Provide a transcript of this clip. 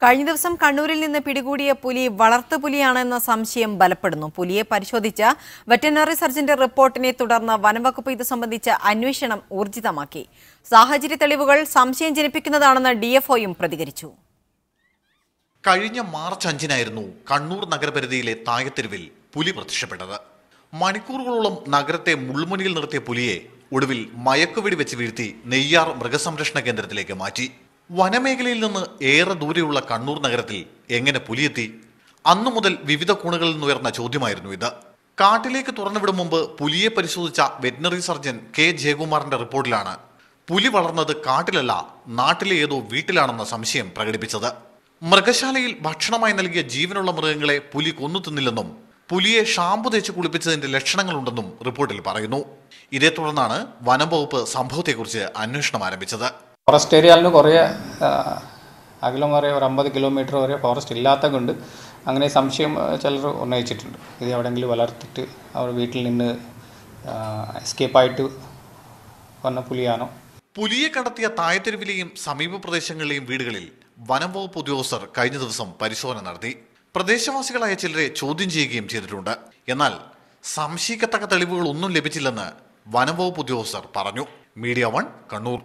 കഴിഞ്ഞ ദിവസം കണ്ണൂരിൽ നിന്ന് പിടികൂടിയ പുലി വളർത്തുപുലിയാണെന്ന സംശയം ബലപ്പെടുന്നു. പുലിയെ പരിശോധിച്ച വെറ്ററിനറി സർജന്റെ റിപ്പോർട്ടിനെ തുടർന്ന് വനംവകുപ്പ് ഇത് സംബന്ധിച്ച അന്വേഷണം ഊർജിതമാക്കി. സാഹചര്യ തെളിവുകൾ സംശയം ജനിപ്പിക്കുന്നതാണെന്ന് ഡിഎഫ്ഒയും പ്രതികരിച്ചു. കഴിഞ്ഞ മാർച്ച് 5-നായിരുന്നു കണ്ണൂർ നഗരപരിധിയിലെ തായത്തെരുവിൽ പുലി പ്രത്യക്ഷപ്പെട്ടത്. മണിക്കൂറുകളോളം നഗരത്തെ മുൾമുനയിൽ നിർത്തിയ പുലിയെ ഒടുവിൽ മയക്കുവെടി വെച്ച് വീഴ്ത്തി നെയ്യാർ മൃഗസംരക്ഷണ കേന്ദ്രത്തിലേക്ക് മാറ്റി. വനമേഖലയിൽ നിന്ന് ഏറെ ദൂരെയുള്ള കണ്ണൂർ നഗരത്തിൽ എങ്ങനെ പുലിയെത്തി? അന്നു മുതൽ വിവിധ കോണുകളിൽ നിന്നുയർന്ന ചോദ്യമായിരുന്നു ഇത്. കാട്ടിലേക്ക് തുറന്നുവിടും മുമ്പ് പുലിയെ പരിശോധിച്ച വെറ്ററിനറി സർജൻ കെ ജയകുമാറിന്റെ റിപ്പോർട്ടിലാണ് പുലി വളർന്നത് കാട്ടിലല്ല നാട്ടിലെ ഏതോ വീട്ടിലാണെന്ന സംശയം പ്രകടിപ്പിച്ചത്. മൃഗശാലയിൽ ഭക്ഷണമായി നൽകിയ ജീവനുള്ള മൃഗങ്ങളെ പുലി കൊന്നു തിന്നില്ലെന്നും പുലിയെ ഷാമ്പു തേച്ച് കുളിപ്പിച്ചതിന്റെ ലക്ഷണങ്ങളുണ്ടെന്നും റിപ്പോർട്ടിൽ പറയുന്നു. ഇതേ തുടർന്നാണ് വനം വകുപ്പ് സംഭവത്തെക്കുറിച്ച് അന്വേഷണം ആരംഭിച്ചത്. ഫോറസ്റ്റ് ഏരിയയിൽ കുറേ അകലം വരെ ഒരു 50 കിലോമീറ്റർ വരെ ഫോറസ്റ്റ് ഇല്ലാത്ത കൊണ്ട് അങ്ങനെ സംശയം ചിലർ ഉന്നയിച്ചിട്ടുണ്ട്. ഇത് എവിടെയെങ്കിലും വളർത്തിയിട്ട് അവർ വീട്ടിൽ നിന്ന് എസ്കേപ്പായിട്ട് വന്ന പുലിയാണോ? പുലിയെ കണ്ടെത്തിയ തായത്തെരുവിലെയും സമീപ പ്രദേശങ്ങളിലെയും വീടുകളിൽ വനം വകുപ്പ് ഉദ്യോഗസ്ഥർ കഴിഞ്ഞ ദിവസം പരിശോധന നടത്തി. പ്രദേശവാസികളായ ചിലരെ ചോദ്യം ചെയ്യുകയും ചെയ്തിട്ടുണ്ട്. എന്നാൽ സംശയിക്കത്തക്ക തെളിവുകൾ ഒന്നും ലഭിച്ചില്ലെന്ന് വനം വകുപ്പ് ഉദ്യോഗസ്ഥർ പറഞ്ഞു. മീഡിയ 1 കണ്ണൂർ.